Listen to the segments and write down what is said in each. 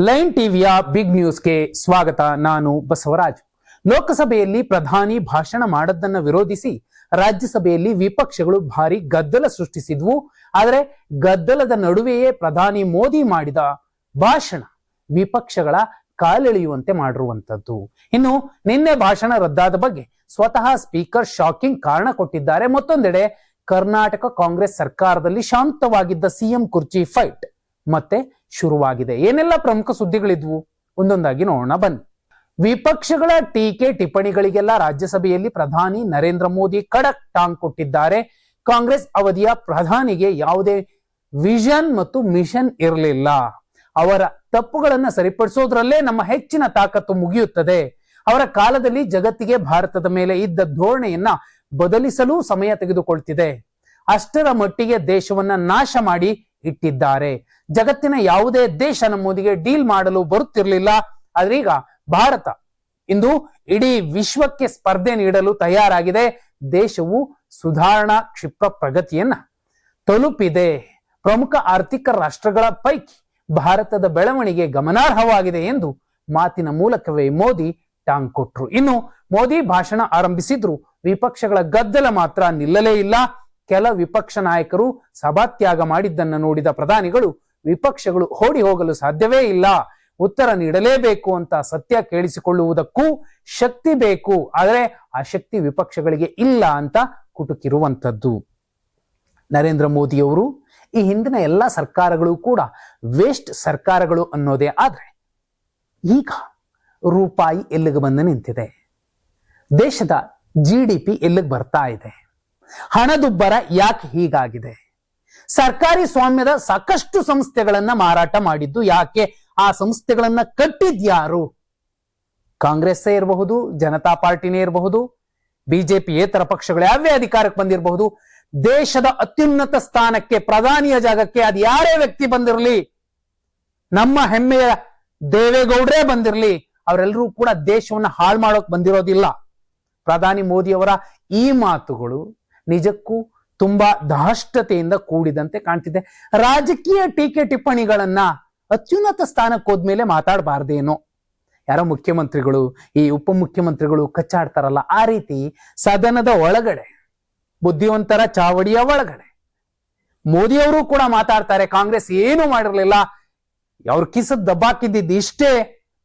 Line ಟಿವಿಯ big ನ್ಯೂಸ್ಗೆ ಸ್ವಾಗತ. ನಾನು ಬಸವರಾಜ್. ಲೋಕಸಭೆಯಲ್ಲಿ ಪ್ರಧಾನಿ ಭಾಷಣ ಮಾಡದ್ದನ್ನ ವಿರೋಧಿಸಿ ರಾಜ್ಯಸಭೆಯಲ್ಲಿ ವಿಪಕ್ಷಗಳು ಭಾರಿ ಗದ್ದಲ ಸೃಷ್ಟಿಸಿದ್ವು. ಆದರೆ ಗದ್ದಲದ ನಡುವೆಯೇ ಪ್ರಧಾನಿ ಮೋದಿ ಮಾಡಿದ ಭಾಷಣ ವಿಪಕ್ಷಗಳ ಕಾಲೆಳೆಯುವಂತೆ ಮಾಡಿರುವಂತದ್ದು. ಇನ್ನು ನಿನ್ನೆ ಭಾಷಣ ರದ್ದಾದ ಬಗ್ಗೆ ಸ್ವತಃ ಸ್ಪೀಕರ್ ಶಾಕಿಂಗ್ ಕಾರಣ ಕೊಟ್ಟಿದ್ದಾರೆ. ಮತ್ತೊಂದೆಡೆ ಕರ್ನಾಟಕ ಕಾಂಗ್ರೆಸ್ ಸರ್ಕಾರದಲ್ಲಿ ಶಾಂತವಾಗಿದ್ದ ಸಿಎಂ ಕುರ್ಚಿ ಫೈಟ್ ಮತ್ತೆ ಶುರುವಾಗಿದೆ. ಏನೆಲ್ಲ ಪ್ರಮುಖ ಸುದ್ದಿಗಳಿದ್ವು ಒಂದೊಂದಾಗಿ ನೋಡೋಣ ಬನ್ನಿ. ವಿಪಕ್ಷಗಳ ಟೀಕೆ ಟಿಪ್ಪಣಿಗಳಿಗೆಲ್ಲ ರಾಜ್ಯಸಭೆಯಲ್ಲಿ ಪ್ರಧಾನಿ ನರೇಂದ್ರ ಮೋದಿ ಖಡಕ್ ಟಾಂಗ್ ಕೊಟ್ಟಿದ್ದಾರೆ. ಕಾಂಗ್ರೆಸ್ ಅವಧಿಯ ಪ್ರಧಾನಿಗೆ ಯಾವುದೇ ವಿಷನ್ ಮತ್ತು ಮಿಷನ್ ಇರಲಿಲ್ಲ. ಅವರ ತಪ್ಪುಗಳನ್ನ ಸರಿಪಡಿಸೋದ್ರಲ್ಲೇ ನಮ್ಮ ಹೆಚ್ಚಿನ ತಾಕತ್ತು ಮುಗಿಯುತ್ತದೆ. ಅವರ ಕಾಲದಲ್ಲಿ ಜಗತ್ತಿಗೆ ಭಾರತದ ಮೇಲೆ ಇದ್ದ ಧೋರಣೆಯನ್ನ ಬದಲಿಸಲು ಸಮಯ ತೆಗೆದುಕೊಳ್ತಿದೆ. ಅಷ್ಟರ ಮಟ್ಟಿಗೆ ದೇಶವನ್ನ ನಾಶ ಮಾಡಿ ಇಟ್ಟಿದ್ದಾರೆ. ಜಗತ್ತಿನ ಯಾವುದೇ ದೇಶ ನಮ್ಮೊಂದಿಗೆ ಡೀಲ್ ಮಾಡಲು ಬರುತ್ತಿರಲಿಲ್ಲ. ಆದ್ರೆ ಈಗ ಭಾರತ ಇಂದು ಇಡೀ ವಿಶ್ವಕ್ಕೆ ಸ್ಪರ್ಧೆ ನೀಡಲು ತಯಾರಾಗಿದೆ. ದೇಶವು ಸುಧಾರಣಾ ಕ್ಷಿಪ್ರ ಪ್ರಗತಿಯನ್ನ ತಲುಪಿದೆ. ಪ್ರಮುಖ ಆರ್ಥಿಕ ರಾಷ್ಟ್ರಗಳ ಪೈಕಿ ಭಾರತದ ಬೆಳವಣಿಗೆ ಗಮನಾರ್ಹವಾಗಿದೆ ಎಂದು ಮಾತಿನ ಮೂಲಕವೇ ಮೋದಿ ಟಾಂಗ್ ಕೊಟ್ರು. ಇನ್ನು ಮೋದಿ ಭಾಷಣ ಆರಂಭಿಸಿದ್ರು ವಿಪಕ್ಷಗಳ ಗದ್ದಲ ಮಾತ್ರ ನಿಲ್ಲಲೇ ಇಲ್ಲ. ಕೆಲ ವಿಪಕ್ಷ ನಾಯಕರು ಸಭಾತ್ಯಾಗ ಮಾಡಿದ್ದನ್ನ ನೋಡಿದ ಪ್ರಧಾನಿಗಳು ವಿಪಕ್ಷಗಳು ಓಡಿ ಹೋಗಲು ಸಾಧ್ಯವೇ ಇಲ್ಲ, ಉತ್ತರ ನೀಡಲೇಬೇಕು ಅಂತ ಸತ್ಯ ಕೇಳಿಸಿಕೊಳ್ಳುವುದಕ್ಕೂ ಶಕ್ತಿ ಬೇಕು, ಆದರೆ ಆ ಶಕ್ತಿ ವಿಪಕ್ಷಗಳಿಗೆ ಇಲ್ಲ ಅಂತ ಕುಟುಕಿರುವಂತದ್ದು. ನರೇಂದ್ರ ಮೋದಿಯವರು ಈ ಹಿಂದಿನ ಎಲ್ಲ ಸರ್ಕಾರಗಳು ಕೂಡ ವೇಸ್ಟ್ ಸರ್ಕಾರಗಳು ಅನ್ನೋದೇ. ಆದ್ರೆ ಈಗ ರೂಪಾಯಿ ಎಲ್ಲಿಗೆ ಬಂದು ನಿಂತಿದೆ, ದೇಶದ GDP ಎಲ್ಲಿಗೆ ಬರ್ತಾ ಇದೆ, ಹಣದುಬ್ಬರ ಯಾಕೆ ಹೀಗಾಗಿದೆ, ಸರ್ಕಾರಿ ಸ್ವಾಮ್ಯದ ಸಾಕಷ್ಟು ಸಂಸ್ಥೆಗಳನ್ನ ಮಾರಾಟ ಮಾಡಿದ್ದು ಯಾಕೆ, ಆ ಸಂಸ್ಥೆಗಳನ್ನ ಕಟ್ಟಿದ್ಯಾರು, ಕಾಂಗ್ರೆಸ್ಸೇ ಇರಬಹುದು, ಜನತಾ ಪಾರ್ಟಿನೇ ಇರಬಹುದು, ಬಿಜೆಪಿಯೇತರ ಪಕ್ಷಗಳು ಯಾವೇ ಅಧಿಕಾರಕ್ಕೆ ಬಂದಿರಬಹುದು, ದೇಶದ ಅತ್ಯುನ್ನತ ಸ್ಥಾನಕ್ಕೆ ಪ್ರಧಾನಿಯ ಜಾಗಕ್ಕೆ ಅದು ಯಾರೇ ವ್ಯಕ್ತಿ ಬಂದಿರಲಿ, ನಮ್ಮ ಹೆಮ್ಮೆಯ ದೇವೇಗೌಡರೇ ಬಂದಿರಲಿ, ಅವರೆಲ್ಲರೂ ಕೂಡ ದೇಶವನ್ನ ಹಾಳು ಮಾಡೋಕ್ ಬಂದಿರೋದಿಲ್ಲ. ಪ್ರಧಾನಿ ಮೋದಿಯವರ ಈ ಮಾತುಗಳು ನಿಜಕ್ಕೂ ತುಂಬಾ ಧಾಷ್ಟತೆಯಿಂದ ಕೂಡಿದಂತೆ ಕಾಣ್ತಿದೆ. ರಾಜಕೀಯ ಟೀಕೆ ಟಿಪ್ಪಣಿಗಳನ್ನ ಅತ್ಯುನ್ನತ ಸ್ಥಾನಕ್ಕೆ ಹೋದ್ಮೇಲೆ ಮಾತಾಡಬಾರ್ದೇನೋ. ಯಾರೋ ಮುಖ್ಯಮಂತ್ರಿಗಳು ಈ ಉಪಮುಖ್ಯಮಂತ್ರಿಗಳು ಕಚ್ಚಾಡ್ತಾರಲ್ಲ, ಆ ರೀತಿ ಸದನದ ಒಳಗಡೆ ಬುದ್ಧಿವಂತರ ಚಾವಡಿಯ ಒಳಗಡೆ ಮೋದಿಯವರು ಕೂಡ ಮಾತಾಡ್ತಾರೆ. ಕಾಂಗ್ರೆಸ್ ಏನು ಮಾಡಿರ್ಲಿಲ್ಲ, ಅವ್ರ ಕಿಸದ್ ದಬ್ಬಾಕಿದ್ದಿದ್ದು ಇಷ್ಟೇ,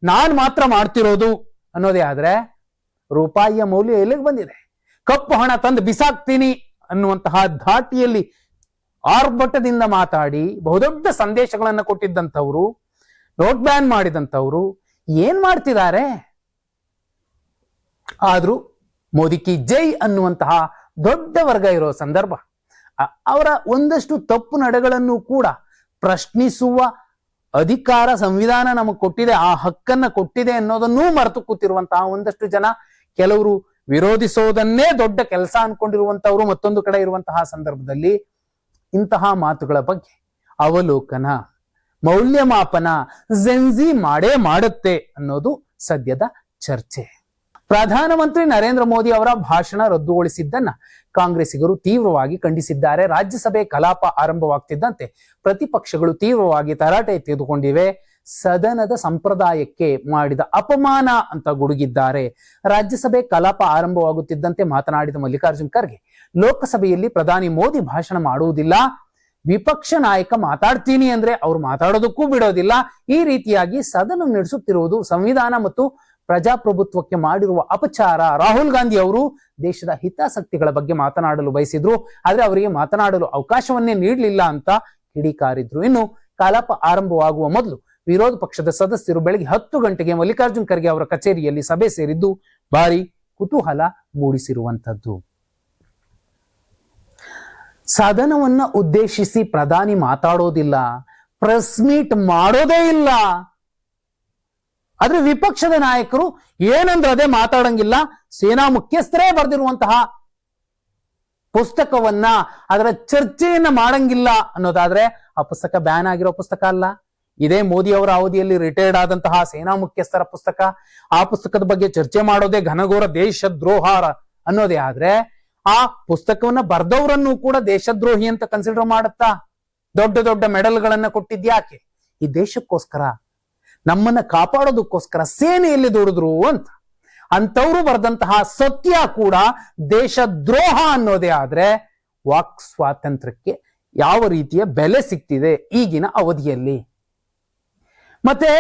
ನಾನ್ ಮಾತ್ರ ಮಾಡ್ತಿರೋದು ಅನ್ನೋದೇ. ಆದ್ರೆ ರೂಪಾಯಿಯ ಮೌಲ್ಯ ಎಲ್ಲಿಗೆ ಬಂದಿದೆ, ಕಪ್ಪು ಹಣ ತಂದು ಬಿಸಾಕ್ತೀನಿ ಅನ್ನುವಂತಹ ಧಾಟಿಯಲ್ಲಿ ಆರ್ಭಟದಿಂದ ಮಾತಾಡಿ ಬಹುದೊಡ್ಡ ಸಂದೇಶಗಳನ್ನ ಕೊಟ್ಟಿದ್ದಂಥವ್ರು, ನೋಟ್ ಬ್ಯಾನ್ ಮಾಡಿದಂಥವ್ರು ಏನ್ ಮಾಡ್ತಿದ್ದಾರೆ. ಆದ್ರೂ ಮೋದಿ ಕಿ ಜೈ ಅನ್ನುವಂತಹ ದೊಡ್ಡ ವರ್ಗ ಇರೋ ಸಂದರ್ಭ ಅವರ ಒಂದಷ್ಟು ತಪ್ಪು ನಡೆಗಳನ್ನು ಕೂಡ ಪ್ರಶ್ನಿಸುವ ಅಧಿಕಾರ ಸಂವಿಧಾನ ನಮಗೆ ಕೊಟ್ಟಿದೆ, ಆ ಹಕ್ಕನ್ನ ಕೊಟ್ಟಿದೆ ಅನ್ನೋದನ್ನೂ ಮರೆತು ಕೂತಿರುವಂತಹ ಒಂದಷ್ಟು ಜನ, ಕೆಲವರು ವಿರೋಧಿಸೋದನ್ನೇ ದೊಡ್ಡ ಕೆಲಸ ಅನ್ಕೊಂಡಿರುವಂತವ್ರು ಮತ್ತೊಂದು ಕಡೆ ಇರುವಂತಹ ಸಂದರ್ಭದಲ್ಲಿ ಇಂತಹ ಮಾತುಗಳ ಬಗ್ಗೆ ಅವಲೋಕನ, ಮೌಲ್ಯಮಾಪನ ಜೆನ್ಜಿ ಮಾಡೇ ಮಾಡುತ್ತೆ ಅನ್ನೋದು ಸದ್ಯದ ಚರ್ಚೆ. ಪ್ರಧಾನಮಂತ್ರಿ ನರೇಂದ್ರ ಮೋದಿ ಅವರ ಭಾಷಣ ರದ್ದುಗೊಳಿಸಿದ್ದನ್ನ ಕಾಂಗ್ರೆಸ್ಸಿಗರು ತೀವ್ರವಾಗಿ ಖಂಡಿಸಿದ್ದಾರೆ. ರಾಜ್ಯಸಭೆ ಕಲಾಪ ಆರಂಭವಾಗ್ತಿದ್ದಂತೆ ಪ್ರತಿಪಕ್ಷಗಳು ತೀವ್ರವಾಗಿ ತರಾಟೆ ತೆಗೆದುಕೊಂಡಿವೆ. ಸದನದ ಸಂಪ್ರದಾಯಕ್ಕೆ ಮಾಡಿದ ಅಪಮಾನ ಅಂತ ಗುಡುಗಿದ್ದಾರೆ. ರಾಜ್ಯಸಭೆ ಕಲಾಪ ಆರಂಭವಾಗುತ್ತಿದ್ದಂತೆ ಮಾತನಾಡಿದ ಮಲ್ಲಿಕಾರ್ಜುನ್ ಖರ್ಗೆ, ಲೋಕಸಭೆಯಲ್ಲಿ ಪ್ರಧಾನಿ ಮೋದಿ ಭಾಷಣ ಮಾಡುವುದಿಲ್ಲ, ವಿಪಕ್ಷ ನಾಯಕ ಮಾತಾಡ್ತೀನಿ ಅಂದ್ರೆ ಅವ್ರು ಮಾತಾಡೋದಕ್ಕೂ ಬಿಡೋದಿಲ್ಲ. ಈ ರೀತಿಯಾಗಿ ಸದನ ನಡೆಸುತ್ತಿರುವುದು ಸಂವಿಧಾನ ಮತ್ತು ಪ್ರಜಾಪ್ರಭುತ್ವಕ್ಕೆ ಮಾಡಿರುವ ಅಪಚಾರ. ರಾಹುಲ್ ಗಾಂಧಿ ಅವರು ದೇಶದ ಹಿತಾಸಕ್ತಿಗಳ ಬಗ್ಗೆ ಮಾತನಾಡಲು ಬಯಸಿದ್ರು, ಆದ್ರೆ ಅವರಿಗೆ ಮಾತನಾಡಲು ಅವಕಾಶವನ್ನೇ ನೀಡಲಿಲ್ಲ ಅಂತ ಕಿಡಿಕಾರಿದ್ರು. ಇನ್ನು ಕಲಾಪ ಆರಂಭವಾಗುವ ಮೊದಲು ವಿರೋಧ ಪಕ್ಷದ ಸದಸ್ಯರು ಬೆಳಗ್ಗೆ 10 ಗಂಟೆಗೆ ಮಲ್ಲಿಕಾರ್ಜುನ್ ಖರ್ಗೆ ಅವರ ಕಚೇರಿಯಲ್ಲಿ ಸಭೆ ಸೇರಿದ್ದು ಭಾರಿ ಕುತೂಹಲ ಮೂಡಿಸಿರುವಂತದ್ದು. ಸದನವನ್ನ ಉದ್ದೇಶಿಸಿ ಪ್ರಧಾನಿ ಮಾತಾಡೋದಿಲ್ಲ, ಪ್ರೆಸ್ ಮೀಟ್ ಮಾಡೋದೇ ಇಲ್ಲ. ಆದ್ರೆ ವಿಪಕ್ಷದ ನಾಯಕರು ಏನಂದ್ರೆ ಅದೇ ಮಾತಾಡಂಗಿಲ್ಲ. ಸೇನಾ ಮುಖ್ಯಸ್ಥರೇ ಬರೆದಿರುವಂತಹ ಪುಸ್ತಕವನ್ನ ಅದರ ಚರ್ಚೆಯನ್ನ ಮಾಡಂಗಿಲ್ಲ ಅನ್ನೋದಾದ್ರೆ ಆ ಪುಸ್ತಕ ಬ್ಯಾನ್ ಆಗಿರೋ ಪುಸ್ತಕ ಅಲ್ಲ. ಇದೇ ಮೋದಿ ಅವರ ಅವಧಿಯಲ್ಲಿ ರಿಟೈರ್ಡ್ ಆದಂತಹ ಸೇನಾ ಮುಖ್ಯಸ್ಥರ ಪುಸ್ತಕ. ಆ ಪುಸ್ತಕದ ಬಗ್ಗೆ ಚರ್ಚೆ ಮಾಡೋದೇ ಘನಘೋರ ದೇಶದ್ರೋಹ ಅನ್ನೋದೇ. ಆದ್ರೆ ಆ ಪುಸ್ತಕವನ್ನ ಬರ್ದವರನ್ನು ಕೂಡ ದೇಶದ್ರೋಹಿ ಅಂತ ಕನ್ಸಿಡರ್ ಮಾಡುತ್ತಾ ದೊಡ್ಡ ದೊಡ್ಡ ಮೆಡಲ್ಗಳನ್ನ ಕೊಟ್ಟಿದ್ಯಾಕೆ? ಈ ದೇಶಕ್ಕೋಸ್ಕರ, ನಮ್ಮನ್ನ ಕಾಪಾಡೋದಕ್ಕೋಸ್ಕರ ಸೇನೆಯಲ್ಲಿ ದುಡಿದ್ರು ಅಂತ. ಅಂತವ್ರು ಬರೆದಂತಹ ಸತ್ಯ ಕೂಡ ದೇಶದ್ರೋಹ ಅನ್ನೋದೇ ಆದ್ರೆ ವಾಕ್ ಸ್ವಾತಂತ್ರ್ಯಕ್ಕೆ ಯಾವ ರೀತಿಯ ಬೆಲೆ ಸಿಗ್ತಿದೆ ಈಗಿನ ಅವಧಿಯಲ್ಲಿ. ಮತ್ತೆ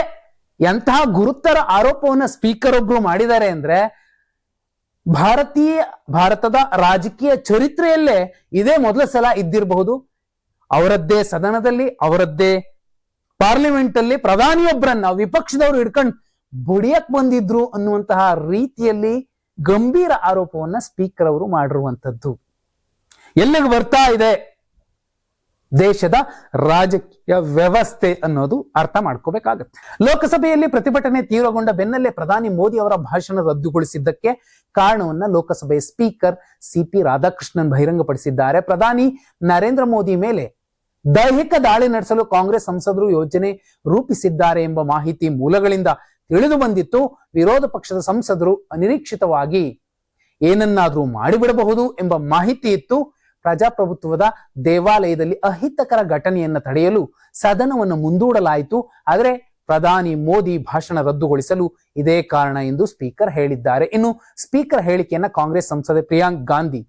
ಎಂತಹ ಗುರುತರ ಆರೋಪವನ್ನ ಸ್ಪೀಕರ್ ಒಬ್ರು ಮಾಡಿದ್ದಾರೆ ಅಂದ್ರೆ ಭಾರತದ ರಾಜಕೀಯ ಚರಿತ್ರೆಯಲ್ಲೇ ಇದೇ ಮೊದಲ ಸಲ ಇದ್ದಿರಬಹುದು. ಅವರದ್ದೇ ಸದನದಲ್ಲಿ, ಅವರದ್ದೇ ಪಾರ್ಲಿಮೆಂಟ್ ಅಲ್ಲಿ ಪ್ರಧಾನಿಯೊಬ್ಬರನ್ನ ವಿಪಕ್ಷದವರು ಹಿಡ್ಕೊಂಡು ಬಡಿಯಕ್ ಬಂದಿದ್ರು ಅನ್ನುವಂತಹ ರೀತಿಯಲ್ಲಿ ಗಂಭೀರ ಆರೋಪವನ್ನ ಸ್ಪೀಕರ್ ಅವರು ಮಾಡಿರುವಂತದ್ದು. ಎಲ್ಲಿಗೆ ಬರ್ತಾ ಇದೆ ದೇಶದ ರಾಜಕೀಯ ವ್ಯವಸ್ಥೆ ಅನ್ನೋದು ಅರ್ಥ ಮಾಡ್ಕೋಬೇಕಾಗತ್ತೆ. ಲೋಕಸಭೆಯಲ್ಲಿ ಪ್ರತಿಭಟನೆ ತೀವ್ರಗೊಂಡ ಬೆನ್ನಲ್ಲೇ ಪ್ರಧಾನಿ ಮೋದಿ ಅವರ ಭಾಷಣ ರದ್ದುಗೊಳಿಸಿದ್ದಕ್ಕೆ ಕಾರಣವನ್ನ ಲೋಕಸಭೆಯ ಸ್ಪೀಕರ್ ಸಿಪಿ ರಾಧಾಕೃಷ್ಣನ್ ಬಹಿರಂಗಪಡಿಸಿದ್ದಾರೆ. ಪ್ರಧಾನಿ ನರೇಂದ್ರ ಮೋದಿ ಮೇಲೆ ದೈಹಿಕ ದಾಳಿ ನಡೆಸಲು ಕಾಂಗ್ರೆಸ್ ಸಂಸದರು ಯೋಜನೆ ರೂಪಿಸಿದ್ದಾರೆ ಎಂಬ ಮಾಹಿತಿ ಮೂಲಗಳಿಂದ ತಿಳಿದು ಬಂದಿತ್ತು. ವಿರೋಧ ಪಕ್ಷದ ಸಂಸದರು ಅನಿರೀಕ್ಷಿತವಾಗಿ ಏನನ್ನಾದ್ರೂ ಮಾಡಿಬಿಡಬಹುದು ಎಂಬ ಮಾಹಿತಿ ಇತ್ತು. ಪ್ರಜಾಪ್ರಭುತ್ವದ ದೇವಾಲಯದಲ್ಲಿ ಅಹಿತಕರ ಘಟನೆಯನ್ನ ತಡೆಯಲು ಸದನವನ್ನು ಮುಂದೂಡಲಾಯಿತು. ಆದರೆ ಪ್ರಧಾನಿ ಮೋದಿ ಭಾಷಣ ರದ್ದುಗೊಳಿಸಲು ಇದೇ ಕಾರಣ ಎಂದು ಸ್ಪೀಕರ್ ಹೇಳಿದ್ದಾರೆ. ಇನ್ನು ಸ್ಪೀಕರ್ ಹೇಳಿಕೆಯನ್ನ ಕಾಂಗ್ರೆಸ್ ಸಂಸದೆ ಪ್ರಿಯಾಂಕ್ ಗಾಂಧಿ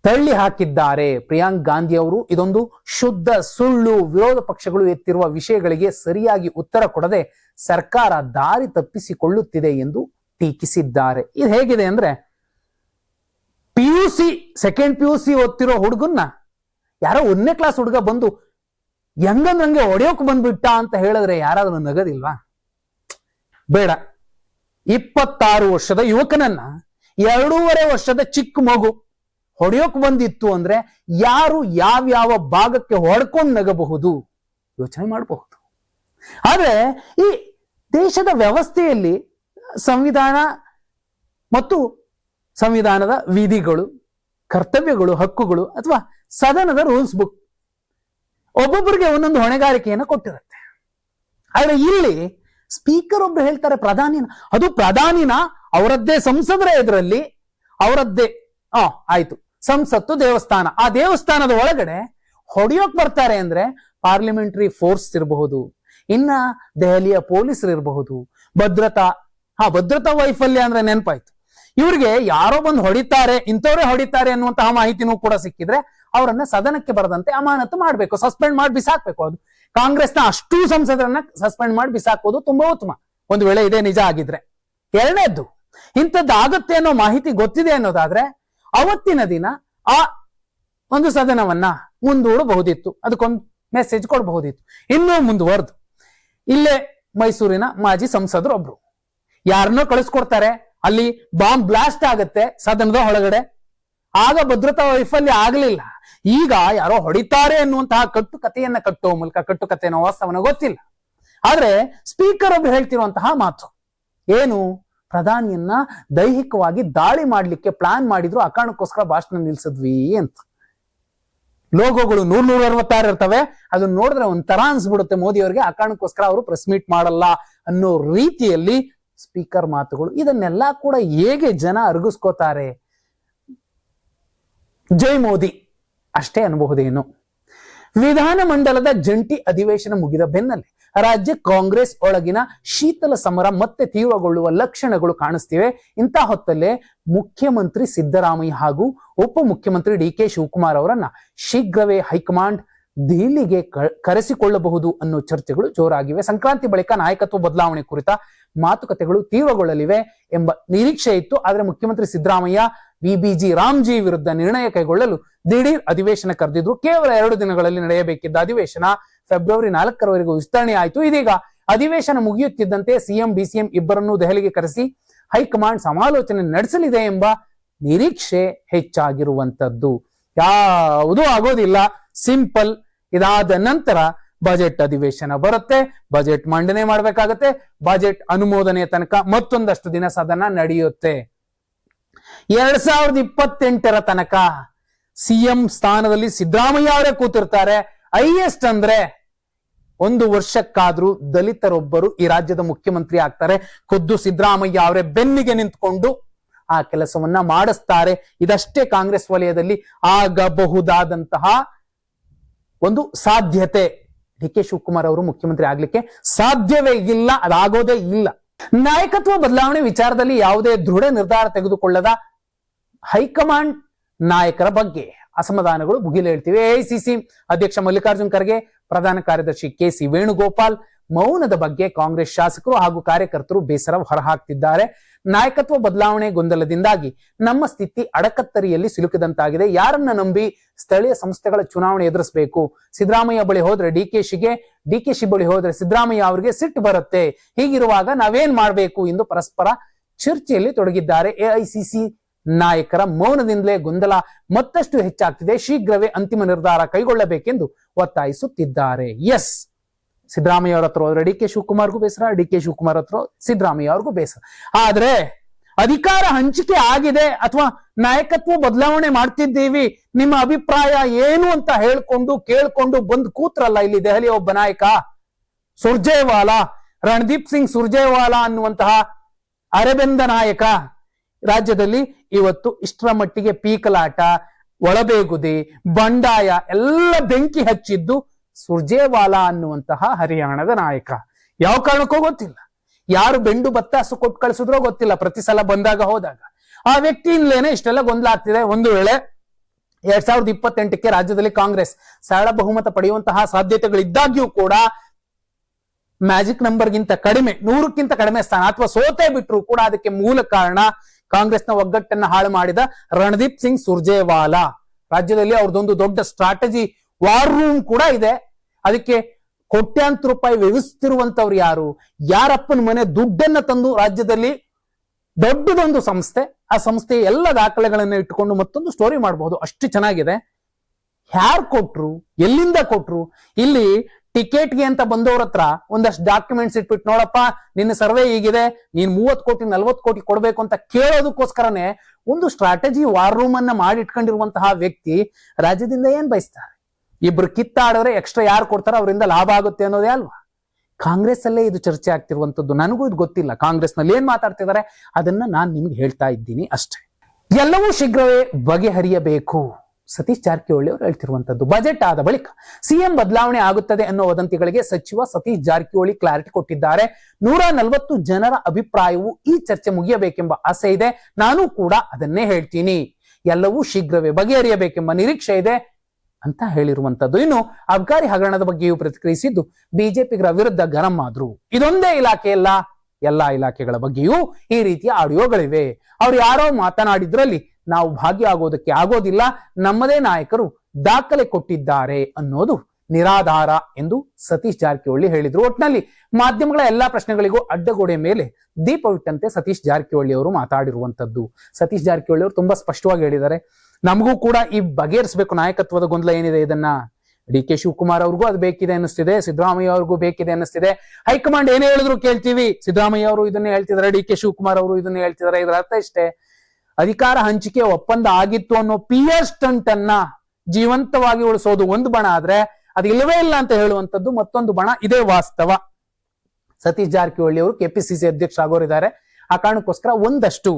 ತಳ್ಳಿ ಹಾಕಿದ್ದಾರೆ. ಪ್ರಿಯಾಂಕ್ ಗಾಂಧಿ ಅವರು ಇದೊಂದು ಶುದ್ಧ ಸುಳ್ಳು, ವಿರೋಧ ಪಕ್ಷಗಳು ಎತ್ತಿರುವ ವಿಷಯಗಳಿಗೆ ಸರಿಯಾಗಿ ಉತ್ತರ ಕೊಡದೆ ಸರ್ಕಾರ ದಾರಿ ತಪ್ಪಿಸಿಕೊಳ್ಳುತ್ತಿದೆ ಎಂದು ಟೀಕಿಸಿದ್ದಾರೆ. ಇದು ಹೇಗಿದೆ ಅಂದ್ರೆ ಸೆಕೆಂಡ್ PUC ಓದ್ತಿರೋ ಹುಡುಗನ್ನ ಯಾರೋ 1ನೇ ಕ್ಲಾಸ್ ಹುಡುಗ ಬಂದು ಹೆಂಗಂದ್ರಂಗೆ ಹೊಡೆಯೋಕ್ ಬಂದ್ಬಿಟ್ಟ ಅಂತ ಹೇಳಿದ್ರೆ ಯಾರಾದ್ರೂ ನಗದಿಲ್ವಾ? ಬೇಡ. 26 ವರ್ಷದ ಯುವಕನನ್ನ 2.5 ವರ್ಷದ ಚಿಕ್ಕ ಮಗು ಹೊಡೆಯೋಕ್ ಬಂದಿತ್ತು ಅಂದ್ರೆ ಯಾರು ಯಾವ್ಯಾವ ಭಾಗಕ್ಕೆ ಹೊಡ್ಕೊಂಡು ನಗಬಹುದು ಯೋಚನೆ ಮಾಡಬಹುದು. ಆದ್ರೆ ಈ ದೇಶದ ವ್ಯವಸ್ಥೆಯಲ್ಲಿ ಸಂವಿಧಾನ ಮತ್ತು ಸಂವಿಧಾನದ ವಿಧಿಗಳು, ಕರ್ತವ್ಯಗಳು, ಹಕ್ಕುಗಳು ಅಥವಾ ಸದನದ ರೂಲ್ಸ್ ಬುಕ್ ಒಬ್ಬೊಬ್ಬರಿಗೆ ಒಂದೊಂದು ಹೊಣೆಗಾರಿಕೆಯನ್ನು ಕೊಟ್ಟಿರುತ್ತೆ. ಆದ್ರೆ ಇಲ್ಲಿ ಸ್ಪೀಕರ್ ಒಬ್ರು ಹೇಳ್ತಾರೆ ಪ್ರಧಾನಿನ ಅವರದ್ದೇ ಸಂಸದರ ಎದುರಲ್ಲಿ ಅವರದ್ದೇ ಆಯ್ತು ಸಂಸತ್ತು ದೇವಸ್ಥಾನ, ಆ ದೇವಸ್ಥಾನದ ಒಳಗಡೆ ಹೊಡೆಯೋಕ್ ಬರ್ತಾರೆ ಅಂದ್ರೆ ಪಾರ್ಲಿಮೆಂಟರಿ ಫೋರ್ಸ್ ಇರಬಹುದು, ಇನ್ನ ದೆಹಲಿಯ ಪೊಲೀಸರು ಇರಬಹುದು, ಭದ್ರತಾ ವೈಫಲ್ಯ ಅಂದ್ರೆ ನೆನಪಾಯ್ತು. ಇವ್ರಿಗೆ ಯಾರೋ ಬಂದು ಹೊಡಿತಾರೆ, ಇಂಥವ್ರೇ ಹೊಡಿತಾರೆ ಅನ್ನುವಂತಹ ಮಾಹಿತಿನೂ ಕೂಡ ಸಿಕ್ಕಿದ್ರೆ ಅವರನ್ನ ಸದನಕ್ಕೆ ಬರದಂತೆ ಅಮಾನತು ಮಾಡ್ಬೇಕು, ಸಸ್ಪೆಂಡ್ ಮಾಡಿ ಬಿಸಾಕ್ಬೇಕು. ಅದು ಕಾಂಗ್ರೆಸ್ನ ಅಷ್ಟೂ ಸಂಸದರನ್ನ ಸಸ್ಪೆಂಡ್ ಮಾಡಿ ಬಿಸಾಕೋದು ತುಂಬಾ ಉತ್ತಮ, ಒಂದು ವೇಳೆ ಇದೇ ನಿಜ ಆಗಿದ್ರೆ. ಎರಡನೇದ್ದು, ಇಂಥದ್ದಾಗತ್ತೆ ಅನ್ನೋ ಮಾಹಿತಿ ಗೊತ್ತಿದೆ ಅನ್ನೋದಾದ್ರೆ ಅವತ್ತಿನ ದಿನ ಆ ಒಂದು ಸದನವನ್ನ ಮುಂದೂಡಬಹುದಿತ್ತು, ಅದಕ್ಕೊಂದು ಮೆಸೇಜ್ ಕೊಡಬಹುದಿತ್ತು. ಇನ್ನೂ ಮುಂದುವರೆದು ಇಲ್ಲೇ ಮೈಸೂರಿನ ಮಾಜಿ ಸಂಸದರು ಒಬ್ರು ಯಾರನ್ನೋ ಕಳಿಸ್ಕೊಡ್ತಾರೆ, ಅಲ್ಲಿ ಬಾಂಬ್ ಬ್ಲಾಸ್ಟ್ ಆಗತ್ತೆ ಸದನದ ಒಳಗಡೆ. ಆಗ ಭದ್ರತಾ ವೈಫಲ್ಯ ಆಗಲಿಲ್ಲ, ಈಗ ಯಾರೋ ಹೊಡಿತಾರೆ ಅನ್ನುವಂತಹ ಕಟ್ಟುಕತೆಯನ್ನ ಕಟ್ಟುವ ಮೂಲಕ, ಕಟ್ಟುಕತೆಯ ವಾಸ್ತವನ ಗೊತ್ತಿಲ್ಲ. ಆದ್ರೆ ಸ್ಪೀಕರ್ ಒಬ್ರು ಹೇಳ್ತಿರುವಂತಹ ಮಾತು ಏನು, ಪ್ರಧಾನಿಯನ್ನ ದೈಹಿಕವಾಗಿ ದಾಳಿ ಮಾಡ್ಲಿಕ್ಕೆ ಪ್ಲಾನ್ ಮಾಡಿದ್ರು, ಆ ಕಾರಣಕ್ಕೋಸ್ಕರ ಭಾಷಣ ನಿಲ್ಸಿದ್ವಿ ಅಂತ. ಲೋಗೋಗಳು 166 ಇರ್ತವೆ, ಅದನ್ನ ನೋಡಿದ್ರೆ ಒಂಥರ ಅನ್ಸ್ಬಿಡುತ್ತೆ ಮೋದಿ ಅವರಿಗೆ, ಆ ಕಾರಣಕ್ಕೋಸ್ಕರ ಅವರು ಪ್ರೆಸ್ ಮೀಟ್ ಮಾಡಲ್ಲ ಅನ್ನೋ ರೀತಿಯಲ್ಲಿ ಸ್ಪೀಕರ್ ಮಾತುಗಳು. ಇದನ್ನೆಲ್ಲ ಕೂಡ ಹೇಗೆ ಜನ ಅರಗಿಸ್ಕೋತಾರೆ? ಜೈ ಮೋದಿ ಅಷ್ಟೇ ಅನ್ಬಹುದೇನು. ವಿಧಾನಮಂಡಲದ ಜಂಟಿ ಅಧಿವೇಶನ ಮುಗಿದ ಬೆನ್ನಲ್ಲೇ ರಾಜ್ಯ ಕಾಂಗ್ರೆಸ್ ಒಳಗಿನ ಶೀತಲ ಸಮರ ಮತ್ತೆ ತೀವ್ರಗೊಳ್ಳುವ ಲಕ್ಷಣಗಳು ಕಾಣಿಸ್ತಿವೆ. ಇಂಥ ಹೊತ್ತಲ್ಲೇ ಮುಖ್ಯಮಂತ್ರಿ ಸಿದ್ದರಾಮಯ್ಯ ಹಾಗೂ ಉಪಮುಖ್ಯಮಂತ್ರಿ DK ಶಿವಕುಮಾರ್ ಅವರನ್ನ ಶೀಘ್ರವೇ ಹೈಕಮಾಂಡ್ ದೆಹಲಿಗೆ ಕರೆಸಿಕೊಳ್ಳಬಹುದು ಅನ್ನೋ ಚರ್ಚೆಗಳು ಜೋರಾಗಿವೆ. ಸಂಕ್ರಾಂತಿ ಬಳಿಕ ನಾಯಕತ್ವ ಬದಲಾವಣೆ ಕುರಿತ ಮಾತುಕತೆಗಳು ತೀವ್ರಗೊಳ್ಳಲಿವೆ ಎಂಬ ನಿರೀಕ್ಷೆ ಇತ್ತು. ಆದ್ರೆ ಮುಖ್ಯಮಂತ್ರಿ ಸಿದ್ದರಾಮಯ್ಯ VBG ರಾಮ್ಜಿ ವಿರುದ್ಧ ನಿರ್ಣಯ ಕೈಗೊಳ್ಳಲು ದಿಢೀರ್ ಅಧಿವೇಶನ ಕರೆದಿದ್ರು. ಕೇವಲ 2 ದಿನಗಳಲ್ಲಿ ನಡೆಯಬೇಕಿದ್ದ ಅಧಿವೇಶನ ಫೆಬ್ರವರಿ 4ರವರೆಗೂ ವಿಸ್ತರಣೆ ಆಯಿತು. ಇದೀಗ ಅಧಿವೇಶನ ಮುಗಿಯುತ್ತಿದ್ದಂತೆ CM DCM ಇಬ್ಬರನ್ನೂ ದೆಹಲಿಗೆ ಕರೆಸಿ ಹೈಕಮಾಂಡ್ ಸಮಾಲೋಚನೆ ನಡೆಸಲಿದೆ ಎಂಬ ನಿರೀಕ್ಷೆ ಹೆಚ್ಚಾಗಿರುವಂತದ್ದು. ಯಾವುದೂ ಆಗೋದಿಲ್ಲ, ಸಿಂಪಲ್. ಇದಾದ ನಂತರ ಬಜೆಟ್ ಅಧಿವೇಶನ ಬರುತ್ತೆ, ಬಜೆಟ್ ಮಂಡನೆ ಮಾಡಬೇಕಾಗತ್ತೆ, ಬಜೆಟ್ ಅನುಮೋದನೆಯ ತನಕ ಮತ್ತೊಂದಷ್ಟು ದಿನ ಸದನ ನಡೆಯುತ್ತೆ. 2028ರ ತನಕ CM ಸ್ಥಾನದಲ್ಲಿ ಸಿದ್ದರಾಮಯ್ಯ ಅವರೇ ಕೂತಿರ್ತಾರೆ. ಹೈಯೆಸ್ಟ್ ಅಂದ್ರೆ 1 ವರ್ಷಕ್ಕಾದ್ರೂ ದಲಿತರೊಬ್ಬರು ಈ ರಾಜ್ಯದ ಮುಖ್ಯಮಂತ್ರಿ ಆಗ್ತಾರೆ. ಖುದ್ದು ಸಿದ್ದರಾಮಯ್ಯ ಅವರೇ ಬೆನ್ನಿಗೆ ನಿಂತ್ಕೊಂಡು ಆ ಕೆಲಸವನ್ನ ಮಾಡಿಸ್ತಾರೆ. ಇದಷ್ಟೇ ಕಾಂಗ್ರೆಸ್ ವಲಯದಲ್ಲಿ ಆಗಬಹುದಾದಂತಹ ಒಂದು ಸಾಧ್ಯತೆ. ಡಿ.ಕೆ. ಶಿವಕುಮಾರ್ ಅವರು ಮುಖ್ಯಮಂತ್ರಿ ಆಗ್ಲಿಕ್ಕೆ ಸಾಧ್ಯವೇ ಇಲ್ಲ, ಅದಾಗೋದೇ ಇಲ್ಲ. ನಾಯಕತ್ವ ಬದಲಾವಣೆ ವಿಚಾರದಲ್ಲಿ ಯಾವುದೇ ದೃಢ ನಿರ್ಧಾರ ತೆಗೆದುಕೊಳ್ಳದ ಹೈಕಮಾಂಡ್ ನಾಯಕರ ಬಗ್ಗೆ ಅಸಮಾಧಾನಗಳು ಭುಗಿಲೇಳ್ತಿವೆ. ಎಐಸಿಸಿ ಅಧ್ಯಕ್ಷ ಮಲ್ಲಿಕಾರ್ಜುನ್ ಖರ್ಗೆ, ಪ್ರಧಾನ ಕಾರ್ಯದರ್ಶಿ ಕೆ.ಸಿ. ವೇಣುಗೋಪಾಲ್ ಮೌನದ ಬಗ್ಗೆ ಕಾಂಗ್ರೆಸ್ ಶಾಸಕರು ಹಾಗೂ ಕಾರ್ಯಕರ್ತರು ಬೇಸರ ಹೊರಹಾಕ್ತಿದ್ದಾರೆ. ನಾಯಕತ್ವ ಬದಲಾವಣೆ ಗೊಂದಲದಿಂದಾಗಿ ನಮ್ಮ ಸ್ಥಿತಿ ಅಡಕತ್ತರಿಯಲ್ಲಿ ಸಿಲುಕಿದಂತಾಗಿದೆ. ಯಾರನ್ನ ನಂಬಿ ಸ್ಥಳೀಯ ಸಂಸ್ಥೆಗಳ ಚುನಾವಣೆ ಎದುರಿಸಬೇಕು? ಸಿದ್ದರಾಮಯ್ಯ ಬಳಿ ಹೋದ್ರೆ ಡಿಕೆಶಿ ಬಳಿ ಹೋದ್ರೆ ಸಿದ್ದರಾಮಯ್ಯ ಅವರಿಗೆ ಸಿಟ್ಟು ಬರುತ್ತೆ. ಹೀಗಿರುವಾಗ ನಾವೇನ್ ಮಾಡಬೇಕು ಎಂದು ಪರಸ್ಪರ ಚರ್ಚೆಯಲ್ಲಿ ತೊಡಗಿದ್ದಾರೆ. ಎಐಸಿಸಿ ನಾಯಕರ ಮೌನದಿಂದಲೇ ಗೊಂದಲ ಮತ್ತಷ್ಟು ಹೆಚ್ಚಾಗ್ತಿದೆ. ಶೀಘ್ರವೇ ಅಂತಿಮ ನಿರ್ಧಾರ ಕೈಗೊಳ್ಳಬೇಕೆಂದು ಒತ್ತಾಯಿಸುತ್ತಿದ್ದಾರೆ. ಎಸ್, ಸಿದ್ದರಾಮಯ್ಯ ಅವ್ರ ಹತ್ರ ಹೋದ್ರೆ ಡಿ.ಕೆ. ಶಿವಕುಮಾರ್ಗೂ ಬೇಸರ, ಡಿ.ಕೆ. ಶಿವಕುಮಾರ್ ಹತ್ರ ಸಿದ್ದರಾಮಯ್ಯ ಅವ್ರಿಗೂ ಬೇಸರ. ಆದ್ರೆ ಅಧಿಕಾರ ಹಂಚಿಕೆ ಆಗಿದೆ ಅಥವಾ ನಾಯಕತ್ವ ಬದಲಾವಣೆ ಮಾಡ್ತಿದ್ದೀವಿ, ನಿಮ್ಮ ಅಭಿಪ್ರಾಯ ಏನು ಅಂತ ಕೇಳ್ಕೊಂಡು ಬಂದು ಕೂತ್ರಲ್ಲ ಇಲ್ಲಿ ದೆಹಲಿ ಒಬ್ಬ ನಾಯಕ, ಸುರ್ಜೇವಾಲಾ, ರಣದೀಪ್ ಸಿಂಗ್ ಸುರ್ಜೇವಾಲಾ ಅನ್ನುವಂತಹ ಅರೆಬೆಂದ ನಾಯಕ. ರಾಜ್ಯದಲ್ಲಿ ಇವತ್ತು ಇಷ್ಟರ ಮಟ್ಟಿಗೆ ಪೀಕಲಾಟ, ಒಳಬೇಗುದಿ, ಬಂಡಾಯ ಎಲ್ಲ ಬೆಂಕಿ ಹಚ್ಚಿದ್ದು ಸುರ್ಜೇವಾಲಾ ಅನ್ನುವಂತಹ ಹರಿಯಾಣದ ನಾಯಕ. ಯಾವ ಕಾರಣಕ್ಕೂ ಗೊತ್ತಿಲ್ಲ, ಯಾರು ಬೆಂಡು ಬತ್ತಾಸು ಕೊಟ್ಟು ಕಳಿಸಿದ್ರೋ ಗೊತ್ತಿಲ್ಲ. ಪ್ರತಿ ಸಲ ಬಂದಾಗ ಹೋದಾಗ ಆ ವ್ಯಕ್ತಿಯಿಂದಲೇನೆ ಇಷ್ಟೆಲ್ಲ ಗೊಂದಲ ಆಗ್ತಿದೆ. ಒಂದು ವೇಳೆ 2028ಕ್ಕೆ ರಾಜ್ಯದಲ್ಲಿ ಕಾಂಗ್ರೆಸ್ ಸರಳ ಬಹುಮತ ಪಡೆಯುವಂತಹ ಸಾಧ್ಯತೆಗಳಿದ್ದಾಗ್ಯೂ ಕೂಡ ಮ್ಯಾಜಿಕ್ ನಂಬರ್ಗಿಂತ ಕಡಿಮೆ, 100ಕ್ಕಿಂತ ಕಡಿಮೆ ಸ್ಥಾನ ಅಥವಾ ಸೋತೆ ಬಿಟ್ರು ಕೂಡ ಅದಕ್ಕೆ ಮೂಲ ಕಾರಣ ಕಾಂಗ್ರೆಸ್ನ ಒಗ್ಗಟ್ಟನ್ನ ಹಾಳು ಮಾಡಿದ ರಣದೀಪ್ ಸಿಂಗ್ ಸುರ್ಜೇವಾಲಾ. ರಾಜ್ಯದಲ್ಲಿ ಅವ್ರದ್ದೊಂದು ದೊಡ್ಡ ಸ್ಟ್ರಾಟಜಿ ವಾರ್ ರೂಮ್ ಕೂಡ ಇದೆ. ಅದಕ್ಕೆ ಕೋಟ್ಯಾಂತರ ರೂಪಾಯಿ ವ್ಯವಿಸ್ತಿರುವಂತವ್ರು ಯಾರು? ಯಾರಪ್ಪನ ಮನೆ ದುಡ್ಡನ್ನ ತಂದು ರಾಜ್ಯದಲ್ಲಿ ದೊಡ್ಡದೊಂದು ಸಂಸ್ಥೆ, ಆ ಸಂಸ್ಥೆ ಎಲ್ಲ ದಾಖಲೆಗಳನ್ನ ಇಟ್ಟುಕೊಂಡು ಮತ್ತೊಂದು ಸ್ಟೋರಿ ಮಾಡಬಹುದು. ಅಷ್ಟು ಚೆನ್ನಾಗಿದೆ. ಯಾರು ಕೊಟ್ರು, ಎಲ್ಲಿಂದ ಕೊಟ್ರು? ಇಲ್ಲಿ ಟಿಕೆಟ್ಗೆ ಅಂತ ಬಂದವ್ರ ಹತ್ರ ಒಂದಷ್ಟು ಡಾಕ್ಯುಮೆಂಟ್ಸ್ ಇಟ್ಬಿಟ್ಟು, ನೋಡಪ್ಪ ನಿನ್ನ ಸರ್ವೆ ಹೀಗಿದೆ, ನೀನ್ 30 ಕೋಟಿ 40 ಕೋಟಿ ಕೊಡ್ಬೇಕು ಅಂತ ಕೇಳೋದಕ್ಕೋಸ್ಕರನೇ ಒಂದು ಸ್ಟ್ರಾಟಜಿ ವಾರ್ ರೂಮ್ ಅನ್ನ ಮಾಡಿಟ್ಕೊಂಡಿರುವಂತಹ ವ್ಯಕ್ತಿ ರಾಜ್ಯದಿಂದ ಏನ್ ಬಯಸ್ತಾರೆ? ಇಬ್ರು ಕಿತ್ತಾಡಿದ್ರೆ ಎಕ್ಸ್ಟ್ರಾ ಯಾರು ಕೊಡ್ತಾರೋ ಅವರಿಂದ ಲಾಭ ಆಗುತ್ತೆ ಅನ್ನೋದೇ ಅಲ್ವಾ? ಕಾಂಗ್ರೆಸ್ ಅಲ್ಲೇ ಇದು ಚರ್ಚೆ ಆಗ್ತಿರುವಂತದ್ದು. ನನಗೂ ಇದು ಗೊತ್ತಿಲ್ಲ ಕಾಂಗ್ರೆಸ್ ನಲ್ಲಿ ಏನ್ ಮಾತಾಡ್ತಿದ್ದಾರೆ, ಅದನ್ನ ನಾನು ನಿಮ್ಗೆ ಹೇಳ್ತಾ ಇದ್ದೀನಿ ಅಷ್ಟೇ. ಎಲ್ಲವೂ ಶೀಘ್ರವೇ ಬಗೆಹರಿಯಬೇಕು, ಸತೀಶ್ ಜಾರಕಿಹೊಳಿ ಅವರು ಹೇಳ್ತಿರುವಂತದ್ದು. ಬಜೆಟ್ ಆದ ಬಳಿಕ ಸಿಎಂ ಬದಲಾವಣೆ ಆಗುತ್ತದೆ ಅನ್ನೋ ವದಂತಿಗಳಿಗೆ ಸಚಿವ ಸತೀಶ್ ಜಾರಕಿಹೊಳಿ ಕ್ಲಾರಿಟಿ ಕೊಟ್ಟಿದ್ದಾರೆ. 140 ಜನರ ಅಭಿಪ್ರಾಯವು ಈ ಚರ್ಚೆ ಮುಗಿಯಬೇಕೆಂಬ ಆಸೆ ಇದೆ, ನಾನು ಕೂಡ ಅದನ್ನೇ ಹೇಳ್ತೀನಿ. ಎಲ್ಲವೂ ಶೀಘ್ರವೇ ಬಗೆಹರಿಯಬೇಕೆಂಬ ನಿರೀಕ್ಷೆ ಇದೆ ಅಂತ ಹೇಳಿರುವಂತದ್ದು. ಇನ್ನು ಅಬ್ಕಾರಿ ಹಗರಣದ ಬಗ್ಗೆಯೂ ಪ್ರತಿಕ್ರಿಯಿಸಿದ್ದು, ಬಿಜೆಪಿಗರ ವಿರುದ್ಧ ಗರಂ ಆದ್ರು. ಇದೊಂದೇ ಇಲಾಖೆಯಲ್ಲ, ಎಲ್ಲಾ ಇಲಾಖೆಗಳ ಬಗ್ಗೆಯೂ ಈ ರೀತಿಯ ಆಡಿಯೋಗಳಿವೆ. ಅವ್ರು ಯಾರೋ ಮಾತನಾಡಿದ್ರಲ್ಲಿ ನಾವು ಭಾಗಿಯಾಗೋದಕ್ಕೆ ಆಗೋದಿಲ್ಲ, ನಮ್ಮದೇ ನಾಯಕರು ದಾಖಲೆ ಕೊಟ್ಟಿದ್ದಾರೆ ಅನ್ನೋದು ನಿರಾಧಾರ ಎಂದು ಸತೀಶ್ ಜಾರಕಿಹೊಳಿ ಹೇಳಿದ್ರು. ಒಟ್ನಲ್ಲಿ ಮಾಧ್ಯಮಗಳ ಎಲ್ಲಾ ಪ್ರಶ್ನೆಗಳಿಗೂ ಅಡ್ಡಗೋಡೆ ಮೇಲೆ ದೀಪವಿಟ್ಟಂತೆ ಸತೀಶ್ ಜಾರಕಿಹೊಳಿ ಅವರು ಮಾತಾಡಿರುವಂತದ್ದು. ಸತೀಶ್ ಜಾರಕಿಹೊಳಿ ಅವರು ತುಂಬಾ ಸ್ಪಷ್ಟವಾಗಿ ಹೇಳಿದ್ದಾರೆ, ನಮಗೂ ಕೂಡ ಈ ಬಗೆಹರಿಸಬೇಕು ನಾಯಕತ್ವದ ಗೊಂದಲ ಏನಿದೆ ಇದನ್ನ. ಡಿ.ಕೆ. ಶಿವಕುಮಾರ್ ಅವ್ರಿಗೂ ಅದು ಬೇಕಿದೆ ಅನ್ನಿಸ್ತಿದೆ, ಸಿದ್ದರಾಮಯ್ಯ ಅವ್ರಿಗೂ ಬೇಕಿದೆ ಅನ್ನಿಸ್ತಿದೆ. ಹೈಕಮಾಂಡ್ ಏನೇ ಹೇಳಿದ್ರು ಕೇಳ್ತೀವಿ, ಸಿದ್ದರಾಮಯ್ಯ ಅವರು ಇದನ್ನೇ ಹೇಳ್ತಿದ್ದಾರೆ, ಡಿ.ಕೆ. ಶಿವಕುಮಾರ್ ಅವರು ಇದನ್ನೇ ಹೇಳ್ತಿದ್ದಾರೆ. ಇದರ ಅರ್ಥ ಇಷ್ಟೇ, ಅಧಿಕಾರ ಹಂಚಿಕೆ ಒಪ್ಪಂದ ಆಗಿತ್ತು ಅನ್ನೋ ಪಿಯರ್ ಸ್ಟಂಟ್ ಅನ್ನ ಜೀವಂತವಾಗಿ ಉಳಿಸೋದು ಒಂದು ಬಣ ಆದ್ರೆ, ಅದು ಇಲ್ಲವೇ ಇಲ್ಲ ಅಂತ ಹೇಳುವಂತದ್ದು ಮತ್ತೊಂದು ಬಣ. ಇದೇ ವಾಸ್ತವ. ಸತೀಶ್ ಜಾರಕಿಹೊಳಿ ಅವರು ಕೆಪಿಸಿಸಿ ಅಧ್ಯಕ್ಷ ಆಗೋರಿದ್ದಾರೆ. ಆ ಕಾರಣಕ್ಕೋಸ್ಕರ ಒಂದಷ್ಟು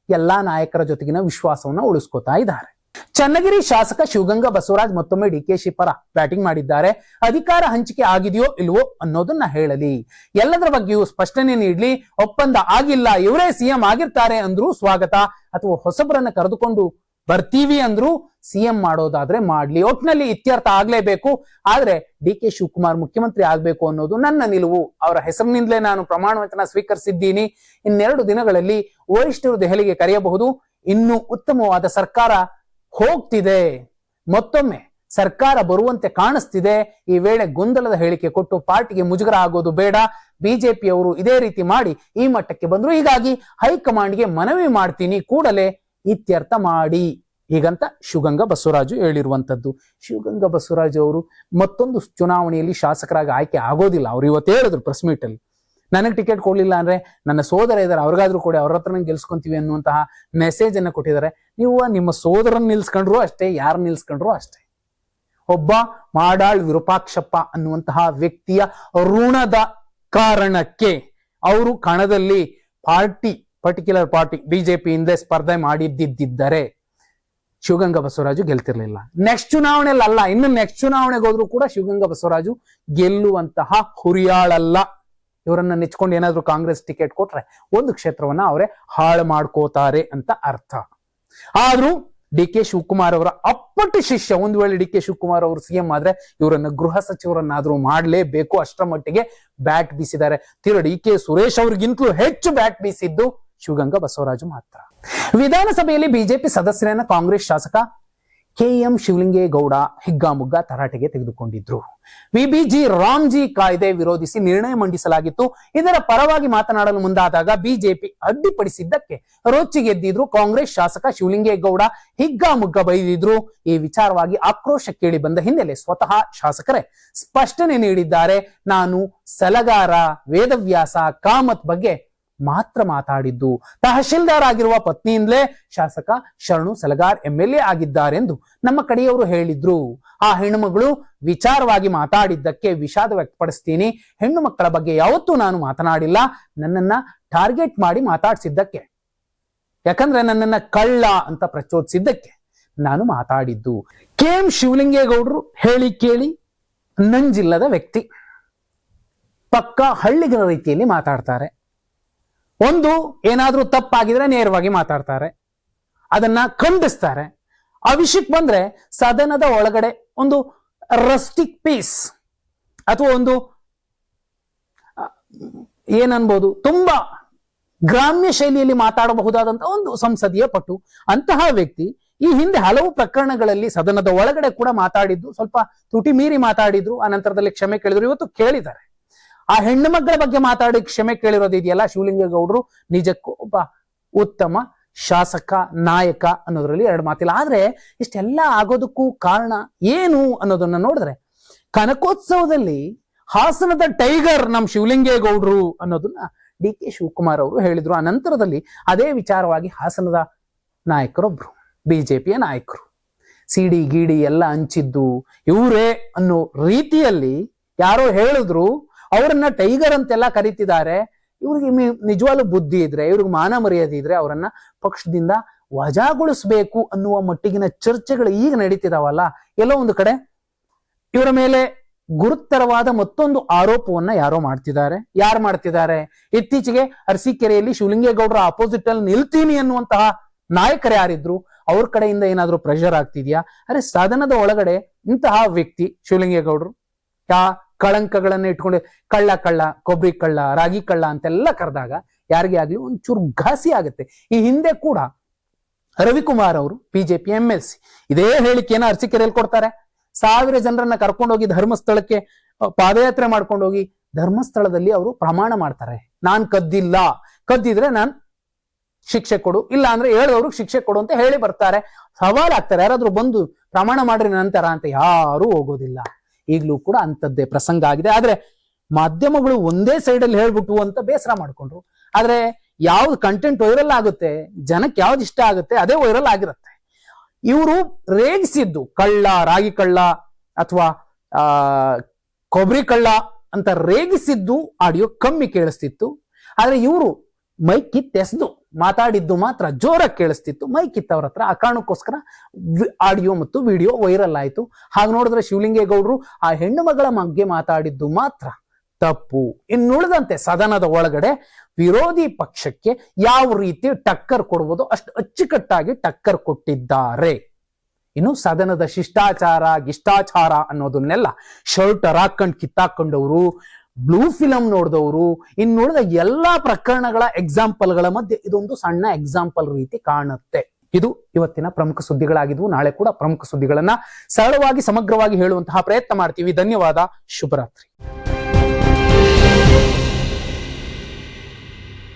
ಎಲ್ಲಾ ನಾಯಕರ ಜೊತೆಗಿನ ವಿಶ್ವಾಸವನ್ನ ಉಳಿಸ್ಕೋತಾ ಇದ್ದಾರೆ. ಚನ್ನಗಿರಿ ಶಾಸಕ ಶಿವಗಂಗಾ ಬಸವರಾಜ್ ಮತ್ತೊಮ್ಮೆ ಡಿಕೆಶಿ ಪರ ಬ್ಯಾಟಿಂಗ್ ಮಾಡಿದ್ದಾರೆ. ಅಧಿಕಾರ ಹಂಚಿಕೆ ಆಗಿದೆಯೋ ಇಲ್ವೋ ಅನ್ನೋದನ್ನ ಹೇಳಲಿ, ಎಲ್ಲದರ ಬಗ್ಗೆಯೂ ಸ್ಪಷ್ಟನೆ ನೀಡ್ಲಿ. ಒಪ್ಪಂದ ಆಗಿಲ್ಲ, ಇವರೇ ಸಿಎಂ ಆಗಿರ್ತಾರೆ ಅಂದ್ರೂ ಸ್ವಾಗತ, ಅಥವಾ ಹೊಸಬರನ್ನ ಕರೆದುಕೊಂಡು ಬರ್ತೀವಿ ಅಂದ್ರು ಸಿಎಂ ಮಾಡೋದಾದ್ರೆ ಮಾಡ್ಲಿ. ಒಟ್ನಲ್ಲಿ ಇತ್ಯರ್ಥ ಆಗ್ಲೇಬೇಕು. ಆದ್ರೆ ಡಿ.ಕೆ. ಶಿವಕುಮಾರ್ ಮುಖ್ಯಮಂತ್ರಿ ಆಗ್ಬೇಕು ಅನ್ನೋದು ನನ್ನ ನಿಲುವು. ಅವರ ಹೆಸರಿನಿಂದಲೇ ನಾನು ಪ್ರಮಾಣ ವಚನ ಸ್ವೀಕರಿಸಿದ್ದೀನಿ. ಇನ್ನೆರಡು ದಿನಗಳಲ್ಲಿ ವರಿಷ್ಠರು ದೆಹಲಿಗೆ ಕರೆಯಬಹುದು. ಇನ್ನು ಉತ್ತಮವಾದ ಸರ್ಕಾರ ಹೋಗ್ತಿದೆ, ಮತ್ತೊಮ್ಮೆ ಸರ್ಕಾರ ಬರುವಂತೆ ಕಾಣಿಸ್ತಿದೆ. ಈ ವೇಳೆ ಗೊಂದಲದ ಹೇಳಿಕೆ ಕೊಟ್ಟು ಪಾರ್ಟಿಗೆ ಮುಜುಗರ ಆಗೋದು ಬೇಡ. ಬಿಜೆಪಿಯವರು ಇದೇ ರೀತಿ ಮಾಡಿ ಈ ಮಟ್ಟಕ್ಕೆ ಬಂದ್ರು. ಹೀಗಾಗಿ ಹೈಕಮಾಂಡ್ಗೆ ಮನವಿ ಮಾಡ್ತೀನಿ, ಕೂಡಲೇ ಇತ್ಯರ್ಥ ಮಾಡಿ, ಹೀಗಂತ ಶಿವಗಂಗಾ ಬಸವರಾಜು ಹೇಳಿರುವಂತದ್ದು. ಶಿವಗಂಗಾ ಬಸವರಾಜು ಅವರು ಮತ್ತೊಂದು ಚುನಾವಣೆಯಲ್ಲಿ ಶಾಸಕರಾಗಿ ಆಯ್ಕೆ ಆಗೋದಿಲ್ಲ. ಅವ್ರು ಇವತ್ತು ಹೇಳಿದ್ರು ಪ್ರೆಸ್ ಮೀಟ್ ಅಲ್ಲಿ, ನನಗೆ ಟಿಕೆಟ್ ಕೊಡ್ಲಿಲ್ಲ ಅಂದ್ರೆ ನನ್ನ ಸೋದರ ಇದ್ದಾರೆ, ಅವ್ರಿಗಾದ್ರೂ ಕೂಡ ಅವ್ರ ಹತ್ರ ಗೆಲ್ಸ್ಕೊಂತೀವಿ ಅನ್ನುವಂತಹ ಮೆಸೇಜ್ ಅನ್ನ ಕೊಟ್ಟಿದ್ದಾರೆ. ನೀವು ನಿಮ್ಮ ಸೋದರನ್ ನಿಲ್ಸ್ಕೊಂಡ್ರು ಅಷ್ಟೇ, ಯಾರು ನಿಲ್ಸ್ಕೊಂಡ್ರು ಅಷ್ಟೇ. ಒಬ್ಬ ಮಾಡಾಳ್ ವಿರೂಪಾಕ್ಷಪ್ಪ ಅನ್ನುವಂತಹ ವ್ಯಕ್ತಿಯ ಋಣದ ಕಾರಣಕ್ಕೆ ಅವರು ಕಣದಲ್ಲಿ ಪರ್ಟಿಕ್ಯುಲರ್ ಪಾರ್ಟಿ ಬಿಜೆಪಿಯಿಂದ ಸ್ಪರ್ಧೆ ಮಾಡಿದ್ದಿದ್ದರೆ ಶಿವಗಂಗಾ ಬಸವರಾಜು ಗೆಲ್ತಿರ್ಲಿಲ್ಲ. ನೆಕ್ಸ್ಟ್ ಚುನಾವಣೆಯಲ್ಲಿ ಅಲ್ಲ, ಇನ್ನು ನೆಕ್ಸ್ಟ್ ಚುನಾವಣೆಗೆ ಹೋದ್ರು ಕೂಡ ಶಿವಗಂಗಾ ಬಸವರಾಜು ಗೆಲ್ಲುವಂತಹ ಹುರಿಯಾಳಲ್ಲ. ಇವರನ್ನ ನೆಚ್ಕೊಂಡು ಏನಾದ್ರು ಕಾಂಗ್ರೆಸ್ ಟಿಕೆಟ್ ಕೊಟ್ರೆ ಒಂದು ಕ್ಷೇತ್ರವನ್ನ ಅವರೇ ಹಾಳು ಮಾಡ್ಕೋತಾರೆ ಅಂತ ಅರ್ಥ. ಆದ್ರೂ ಡಿ ಕೆ ಶಿವಕುಮಾರ್ ಅವರ ಅಪ್ಪಟ ಶಿಷ್ಯ, ಒಂದು ವೇಳೆ ಡಿ ಕೆ ಶಿವಕುಮಾರ್ ಅವರು ಸಿಎಂ ಆದ್ರೆ ಇವರನ್ನ ಗೃಹ ಸಚಿವರನ್ನಾದ್ರೂ ಮಾಡ್ಲೇಬೇಕು, ಅಷ್ಟರ ಮಟ್ಟಿಗೆ ಬ್ಯಾಟ್ ಬೀಸಿದ್ದಾರೆ. ಡಿ ಕೆ ಸುರೇಶ್ ಅವ್ರಿಗಿಂತಲೂ ಹೆಚ್ಚು ಬ್ಯಾಟ್ ಬೀಸಿದ್ದು ಶಿವಗಂಗಾ ಬಸವರಾಜು ಮಾತ್ರ. ವಿಧಾನಸಭೆಯಲ್ಲಿ ಬಿಜೆಪಿ ಸದಸ್ಯರನ್ನ ಕಾಂಗ್ರೆಸ್ ಶಾಸಕ KM ಶಿವಲಿಂಗೇಗೌಡ ಹಿಗ್ಗಾಮುಗ್ಗಾ ತರಾಟೆಗೆ ತೆಗೆದುಕೊಂಡಿದ್ರು. ವಿಬಿಜಿ ರಾಮ್ಜಿ ಕಾಯ್ದೆ ವಿರೋಧಿಸಿ ನಿರ್ಣಯ ಮಂಡಿಸಲಾಗಿತ್ತು. ಇದರ ಪರವಾಗಿ ಮಾತನಾಡಲು ಮುಂದಾದಾಗ ಬಿಜೆಪಿ ಅಡ್ಡಿಪಡಿಸಿದ್ದಕ್ಕೆ ರೊಚ್ಚಿಗೆದ್ದಿದ್ರು ಕಾಂಗ್ರೆಸ್ ಶಾಸಕ ಶಿವಲಿಂಗೇಗೌಡ ಹಿಗ್ಗಾಮುಗ್ಗಾ ಬೈದಿದ್ರು. ಈ ವಿಚಾರವಾಗಿ ಆಕ್ರೋಶ ಕೇಳಿ ಬಂದ ಹಿನ್ನೆಲೆ ಸ್ವತಃ ಶಾಸಕರೇ ಸ್ಪಷ್ಟನೆ ನೀಡಿದ್ದಾರೆ. ನಾನು ಸಲಗಾರ ವೇದವ್ಯಾಸ ಕಾಮತ್ ಬಗ್ಗೆ ಮಾತ್ರ ಮಾತಾಡಿದ್ದು, ತಹಶೀಲ್ದಾರ್ ಆಗಿರುವ ಪತ್ನಿಯಿಂದಲೇ ಶಾಸಕ ಶರಣು ಸಲಗಾರ್ MLA ಆಗಿದ್ದಾರೆಂದು ನಮ್ಮ ಕಡೆಯವರು ಹೇಳಿದ್ರು. ಆ ಹೆಣ್ಣುಮಗಳು ವಿಚಾರವಾಗಿ ಮಾತಾಡಿದ್ದಕ್ಕೆ ವಿಷಾದ ವ್ಯಕ್ತಪಡಿಸ್ತೀನಿ. ಹೆಣ್ಣು ಮಕ್ಕಳ ಬಗ್ಗೆ ಯಾವತ್ತೂ ನಾನು ಮಾತನಾಡಿಲ್ಲ. ನನ್ನನ್ನ ಟಾರ್ಗೆಟ್ ಮಾಡಿ ಮಾತಾಡ್ಸಿದ್ದಕ್ಕೆ, ಯಾಕಂದ್ರೆ ನನ್ನನ್ನ ಕಳ್ಳ ಅಂತ ಪ್ರಚೋದಿಸಿದ್ದಕ್ಕೆ ನಾನು ಮಾತಾಡಿದ್ದು. KM ಶಿವಲಿಂಗೇಗೌಡರು ಹೇಳಿ ಕೇಳಿ ನಂಜಿಲ್ಲದ ವ್ಯಕ್ತಿ. ಪಕ್ಕ ಹಳ್ಳಿಗರ ರೀತಿಯಲ್ಲಿ ಮಾತಾಡ್ತಾರೆ. ಒಂದು ಏನಾದ್ರೂ ತಪ್ಪಾಗಿದ್ರೆ ನೇರವಾಗಿ ಮಾತಾಡ್ತಾರೆ, ಅದನ್ನ ಖಂಡಿಸ್ತಾರೆ. ಆ ವಿಷಯಕ್ಕೆ ಬಂದ್ರೆ ಸದನದ ಒಳಗಡೆ ಒಂದು ರಸ್ಟಿಕ್ ಪೀಸ್ ಅಥವಾ ಒಂದು ಏನನ್ಬೋದು, ತುಂಬಾ ಗ್ರಾಮ್ಯ ಶೈಲಿಯಲ್ಲಿ ಮಾತಾಡಬಹುದಾದಂತಹ ಒಂದು ಸಂಸದೀಯ ಪಟು. ಅಂತಹ ವ್ಯಕ್ತಿ ಈ ಹಿಂದೆ ಹಲವು ಪ್ರಕರಣಗಳಲ್ಲಿ ಸದನದ ಒಳಗಡೆ ಕೂಡ ಮಾತಾಡಿದ್ದು, ಸ್ವಲ್ಪ ತುಟಿ ಮೀರಿ ಮಾತಾಡಿದ್ರು, ಆ ನಂತರದಲ್ಲಿ ಕ್ಷಮೆ ಕೇಳಿದ್ರು, ಇವತ್ತು ಕೇಳಿದ್ದಾರೆ. ಆ ಹೆಣ್ಣು ಮಕ್ಕಳ ಬಗ್ಗೆ ಮಾತಾಡಿ ಕ್ಷಮೆ ಕೇಳಿರೋದಿದೆಯಲ್ಲ, ಶಿವಲಿಂಗೇಗೌಡರು ನಿಜಕ್ಕೂ ಒಬ್ಬ ಉತ್ತಮ ಶಾಸಕ, ನಾಯಕ ಅನ್ನೋದ್ರಲ್ಲಿ ಎರಡು ಮಾತಿಲ್ಲ. ಆದ್ರೆ ಇಷ್ಟೆಲ್ಲ ಆಗೋದಕ್ಕೂ ಕಾರಣ ಏನು ಅನ್ನೋದನ್ನ ನೋಡಿದ್ರೆ, ಕನಕೋತ್ಸವದಲ್ಲಿ ಹಾಸನದ ಟೈಗರ್ ನಮ್ ಶಿವಲಿಂಗೇಗೌಡರು ಅನ್ನೋದನ್ನ ಡಿ ಕೆ ಶಿವಕುಮಾರ್ ಅವರು ಹೇಳಿದ್ರು. ಆ ನಂತರದಲ್ಲಿ ಅದೇ ವಿಚಾರವಾಗಿ ಹಾಸನದ ನಾಯಕರೊಬ್ರು, ಬಿಜೆಪಿಯ ನಾಯಕರು, ಸಿಡಿ ಗೀಡಿ ಎಲ್ಲ ಹಂಚಿದ್ದು ಇವರೇ ಅನ್ನೋ ರೀತಿಯಲ್ಲಿ ಯಾರೋ ಹೇಳಿದ್ರು. ಅವರನ್ನ ಟೈಗರ್ ಅಂತೆಲ್ಲ ಕರೀತಿದ್ದಾರೆ. ಇವ್ರಿಗೆ ನಿಜವಾಗ್ಲೂ ಬುದ್ಧಿ ಇದ್ರೆ, ಇವ್ರಿಗೆ ಮಾನ ಮರ್ಯಾದೆ ಇದ್ರೆ ಅವರನ್ನ ಪಕ್ಷದಿಂದ ವಜಾಗೊಳಿಸ್ಬೇಕು ಅನ್ನುವ ಮಟ್ಟಿಗಿನ ಚರ್ಚೆಗಳು ಈಗ ನಡೀತಿದಾವಲ್ಲ. ಎಲ್ಲೋ ಒಂದು ಕಡೆ ಇವರ ಮೇಲೆ ಗುರುತರವಾದ ಮತ್ತೊಂದು ಆರೋಪವನ್ನ ಯಾರೋ ಮಾಡ್ತಿದ್ದಾರೆ. ಯಾರು ಮಾಡ್ತಿದ್ದಾರೆ? ಇತ್ತೀಚೆಗೆ ಅರಸೀಕೆರೆಯಲ್ಲಿ ಶಿವಲಿಂಗೇಗೌಡರ ಅಪೋಸಿಟ್ ಅಲ್ಲಿ ನಿಲ್ತೀನಿ ಅನ್ನುವಂತಹ ನಾಯಕರು ಯಾರಿದ್ರು, ಅವ್ರ ಕಡೆಯಿಂದ ಏನಾದ್ರೂ ಪ್ರೆಷರ್ ಆಗ್ತಿದ್ಯಾ? ಅರೆ, ಸದನದ ಒಳಗಡೆ ಇಂತಹ ವ್ಯಕ್ತಿ ಶಿವಲಿಂಗೇಗೌಡರು ಕಳಂಕಗಳನ್ನ ಇಟ್ಕೊಂಡು ಕಳ್ಳ ಕಳ್ಳ, ಕೊಬ್ಬರಿ ಕಳ್ಳ, ರಾಗಿ ಕಳ್ಳ ಅಂತೆಲ್ಲ ಕರೆದಾಗ ಯಾರಿಗೆ ಆಗ್ಲಿ ಒಂಚೂರು ಘಾಸಿ ಆಗುತ್ತೆ. ಈ ಹಿಂದೆ ಕೂಡ ರವಿಕುಮಾರ್ ಅವರು ಬಿಜೆಪಿ MLC ಇದೇ ಹೇಳಿಕೆಯನ್ನ ಅರಸೀಕೆರೆಯಲ್ಲಿ ಕೊಡ್ತಾರೆ. 1000 ಜನರನ್ನ ಕರ್ಕೊಂಡೋಗಿ ಧರ್ಮಸ್ಥಳಕ್ಕೆ ಪಾದಯಾತ್ರೆ ಮಾಡ್ಕೊಂಡೋಗಿ ಧರ್ಮಸ್ಥಳದಲ್ಲಿ ಅವರು ಪ್ರಮಾಣ ಮಾಡ್ತಾರೆ. ನಾನ್ ಕದ್ದಿಲ್ಲ, ಕದ್ದಿದ್ರೆ ನಾನ್ ಶಿಕ್ಷೆ ಕೊಡು, ಇಲ್ಲ ಅಂದ್ರೆ ಹೇಳಿದವ್ರಿಗೆ ಶಿಕ್ಷೆ ಕೊಡು ಅಂತ ಹೇಳಿ ಬರ್ತಾರೆ. ಸವಾಲಾಗ್ತಾರೆ, ಯಾರಾದ್ರೂ ಬಂದು ಪ್ರಮಾಣ ಮಾಡ್ರಿ ನಂತರ ಅಂತ ಯಾರು ಹೋಗೋದಿಲ್ಲ. ಈಗಲೂ ಕೂಡ ಅಂತದ್ದೇ ಪ್ರಸಂಗ ಆಗಿದೆ. ಆದ್ರೆ ಮಾಧ್ಯಮಗಳು ಒಂದೇ ಸೈಡಲ್ಲಿ ಹೇಳ್ಬಿಟ್ಟು ಅಂತ ಬೇಸರ ಮಾಡ್ಕೊಂಡ್ರು. ಆದ್ರೆ ಯಾವ್ದು ಕಂಟೆಂಟ್ ವೈರಲ್ ಆಗುತ್ತೆ, ಜನಕ್ಕೆ ಯಾವ್ದು ಇಷ್ಟ ಆಗುತ್ತೆ ಅದೇ ವೈರಲ್ ಆಗಿರುತ್ತೆ. ಇವರು ರೇಗಿಸಿದ್ದು ಕಳ್ಳ, ರಾಗಿ ಕಳ್ಳ ಅಥವಾ ಕೊಬ್ಬರಿ ಕಳ್ಳ ಅಂತ ರೇಗಿಸಿದ್ದು ಆಡಿಯೋ ಕಮ್ಮಿ ಕೇಳಿಸ್ತಿತ್ತು. ಆದ್ರೆ ಇವರು ಮೈಕ್ ಕಿತ್ತೆಸ್ದು ಮಾತಾಡಿದ್ದು ಮಾತ್ರ ಜೋರಾಗಿ ಕೇಳಿಸ್ತಿತ್ತು. ಮೈಕ್ ಕಿತ್ತವ್ರ ಹತ್ರ. ಆ ಕಾರಣಕ್ಕೋಸ್ಕರ ಆಡಿಯೋ ಮತ್ತು ವಿಡಿಯೋ ವೈರಲ್ ಆಯ್ತು. ಹಾಗೆ ನೋಡಿದ್ರೆ ಶಿವಲಿಂಗೇಗೌಡರು ಆ ಹೆಣ್ಣು ಮಗಳ ಬಗ್ಗೆ ಮಾತಾಡಿದ್ದು ಮಾತ್ರ ತಪ್ಪು. ಇನ್ನುಳಿದಂತೆ ಸದನದ ಒಳಗಡೆ ವಿರೋಧಿ ಪಕ್ಷಕ್ಕೆ ಯಾವ ರೀತಿ ಟಕ್ಕರ್ ಕೊಡ್ಬೋದು ಅಷ್ಟು ಅಚ್ಚುಕಟ್ಟಾಗಿ ಟಕ್ಕರ್ ಕೊಟ್ಟಿದ್ದಾರೆ. ಇನ್ನು ಸದನದ ಶಿಷ್ಟಾಚಾರ ಗಿಷ್ಟಾಚಾರ ಅನ್ನೋದನ್ನೆಲ್ಲ ಶರ್ಟ್ ಹಾಕೊಂಡ್ ಕಿತ್ತಾಕೊಂಡವರು, ಬ್ಲೂ ಫಿಲಂ ನೋಡಿದವರು, ಇನ್ನುಳಿದ ಎಲ್ಲಾ ಪ್ರಕರಣಗಳ ಎಕ್ಸಾಂಪಲ್ಗಳ ಮಧ್ಯೆ ಇದೊಂದು ಸಣ್ಣ ಎಕ್ಸಾಂಪಲ್ ರೀತಿ ಕಾಣುತ್ತೆ. ಇದು ಇವತ್ತಿನ ಪ್ರಮುಖ ಸುದ್ದಿಗಳಾಗಿದ್ವು. ನಾಳೆ ಕೂಡ ಪ್ರಮುಖ ಸುದ್ದಿಗಳನ್ನ ಸರಳವಾಗಿ ಸಮಗ್ರವಾಗಿ ಹೇಳುವಂತಹ ಪ್ರಯತ್ನ ಮಾಡ್ತೀವಿ. ಧನ್ಯವಾದ. ಶುಭರಾತ್ರಿ.